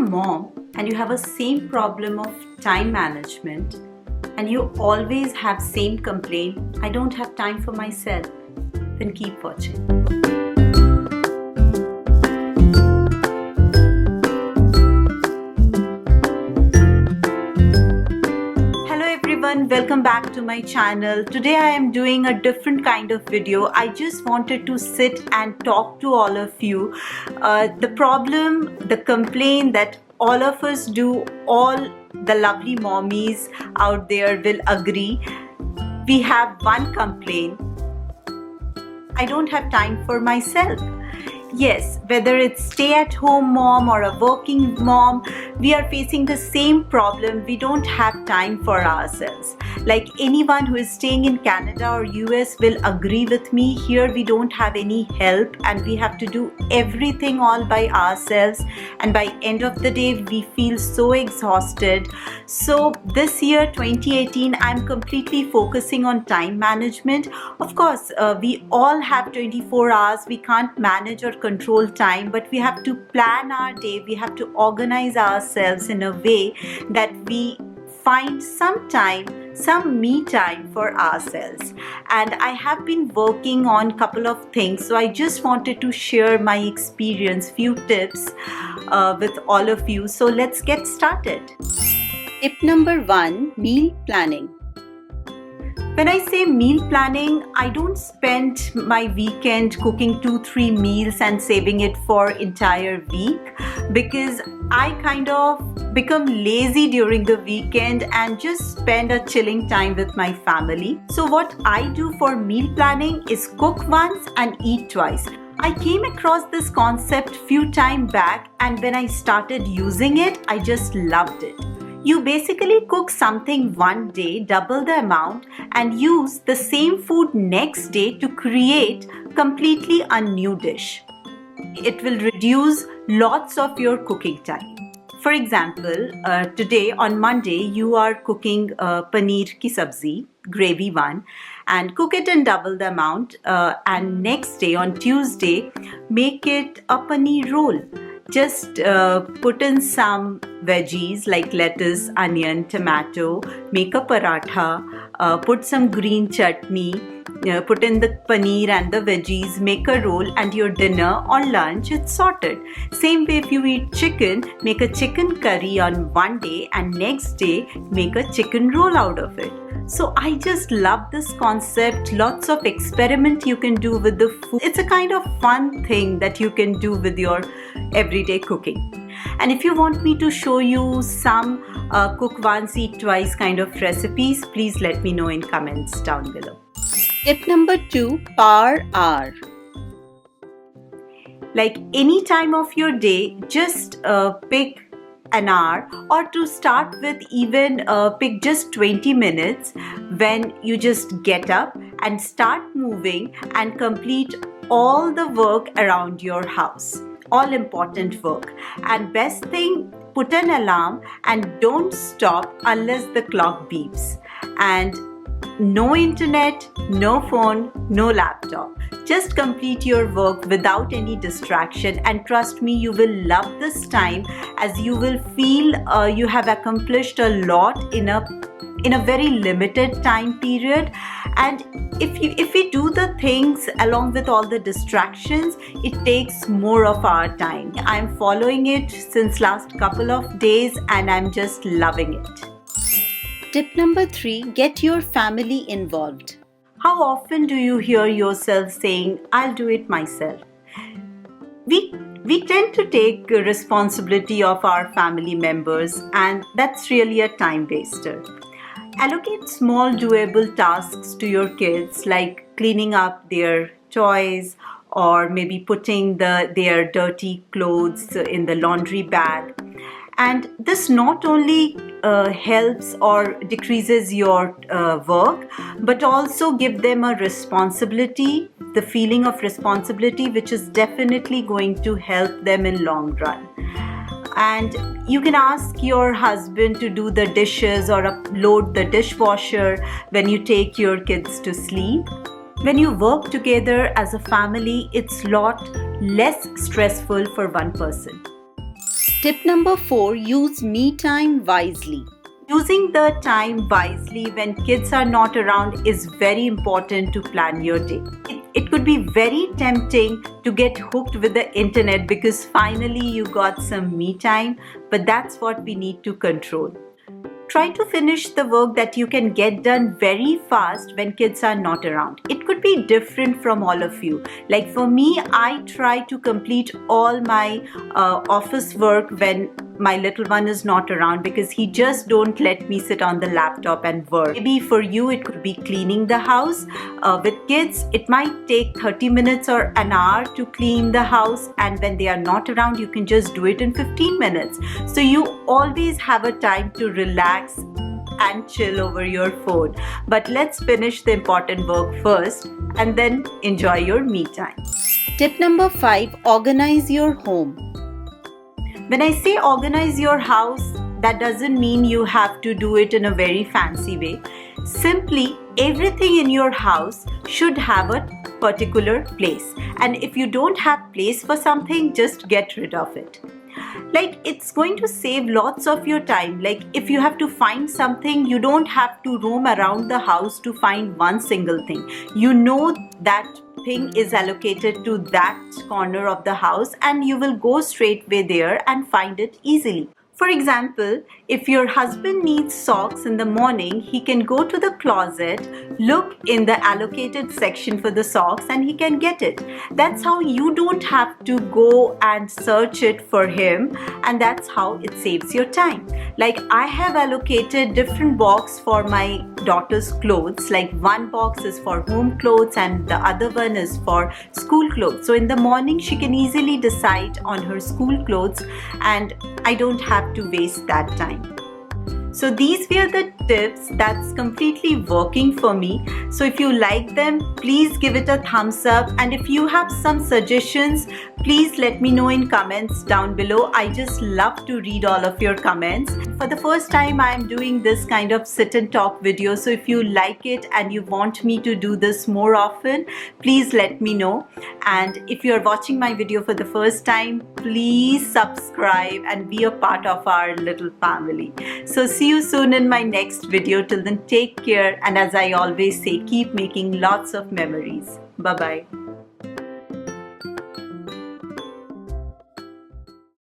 mom and you have a same problem of time management and you always have same complaint, I don't have time for myself, then keep watching. Welcome back to my channel. Today I am doing a different kind of video. I just wanted to sit and talk to all of you. The problem, the complaint that all of us do, all the lovely mommies out there will agree. We have one complaint. I don't have time for myself. Yes, whether it's stay-at-home mom or a working mom, we are facing the same problem. We don't have time for ourselves. Like anyone who is staying in Canada or US will agree with me. Here we don't have any help and we have to do everything all by ourselves. And by end of the day, we feel so exhausted. So this year, 2018, I'm completely focusing on time management. Of course, we all have 24 hours. We can't manage or control time, but we have to plan our day. We have to organize ourselves in a way that we find some time, some me time for ourselves. And I have been working on a couple of things, so I just wanted to share my experience, few tips with all of you. So let's get started. Tip number 1, meal planning. When I say meal planning, I don't spend my weekend cooking 2-3 meals and saving it for entire week, because I kind of become lazy during the weekend and just spend a chilling time with my family. So what I do for meal planning is cook once and eat twice. I came across this concept few time back, and when I started using it, I just loved it. You basically cook something one day, double the amount, and use the same food next day to create completely a new dish. It will reduce lots of your cooking time. For example, today on Monday, you are cooking paneer ki sabzi, gravy one, and cook it in double the amount. And next day on Tuesday, make it a paneer roll. Just put in some veggies like lettuce, onion, tomato, make a paratha, put some green chutney, put in the paneer and the veggies, make a roll, and your dinner or lunch, it's sorted. Same way if you eat chicken, make a chicken curry on one day and next day make a chicken roll out of it. So I just love this concept. Lots of experiment you can do with the food. It's a kind of fun thing that you can do with your everyday cooking. And if you want me to show you some cook once, eat twice kind of recipes, please let me know in comments down below. Tip number 2, power hour. Like any time of your day, just pick an hour, or to start with, even pick just 20 minutes when you just get up and start moving and complete all the work around your house, all important work. And best thing, put an alarm and don't stop unless the clock beeps. And no internet, no phone, no laptop. Just complete your work without any distraction, and trust me, you will love this time, as you will feel you have accomplished a lot in a very limited time period. And if we do the things along with all the distractions, it takes more of our time. I'm following it since last couple of days and I'm just loving it. Tip number 3, get your family involved. How often do you hear yourself saying, I'll do it myself? We tend to take responsibility of our family members, and that's really a time waster. Allocate small doable tasks to your kids, like cleaning up their toys or maybe putting their dirty clothes in the laundry bag. And this not only helps or decreases your work, but also give them a responsibility, the feeling of responsibility, which is definitely going to help them in long run. And you can ask your husband to do the dishes or upload the dishwasher when you take your kids to sleep. When you work together as a family, it's a lot less stressful for one person. Tip number 4, use me time wisely. Using the time wisely when kids are not around is very important to plan your day. It could be very tempting to get hooked with the internet because finally you got some me time, but that's what we need to control. Try to finish the work that you can get done very fast when kids are not around. It could be different from all of you. Like for me, I try to complete all my office work when my little one is not around because he just don't let me sit on the laptop and work. Maybe for you it could be cleaning the house. With kids it might take 30 minutes or an hour to clean the house, and when they are not around you can just do it in 15 minutes. So you always have a time to relax and chill over your phone. But let's finish the important work first and then enjoy your me time. Tip number 5, organize your home. When I say organize your house, that doesn't mean you have to do it in a very fancy way. Simply, everything in your house should have a particular place. And if you don't have place for something, just get rid of it. Like, it's going to save lots of your time. Like, if you have to find something, you don't have to roam around the house to find one single thing. You know that thing is allocated to that corner of the house and you will go straightway there and find it easily. For example, if your husband needs socks in the morning, he can go to the closet, look in the allocated section for the socks and he can get it. That's how you don't have to go and search it for him, and that's how it saves your time. Like, I have allocated different boxes for my daughter's clothes. Like, one box is for home clothes and the other one is for school clothes. So in the morning she can easily decide on her school clothes and I don't have to waste that time. So these were the tips that's completely working for me. So if you like them, please give it a thumbs up, and if you have some suggestions, please let me know in comments down below. I just love to read all of your comments. For the first time I am doing this kind of sit and talk video, so if you like it and you want me to do this more often, please let me know. And if you are watching my video for the first time, please subscribe and be a part of our little family. So see you soon in my next video. Till then, take care, and as I always say, keep making lots of memories. Bye bye.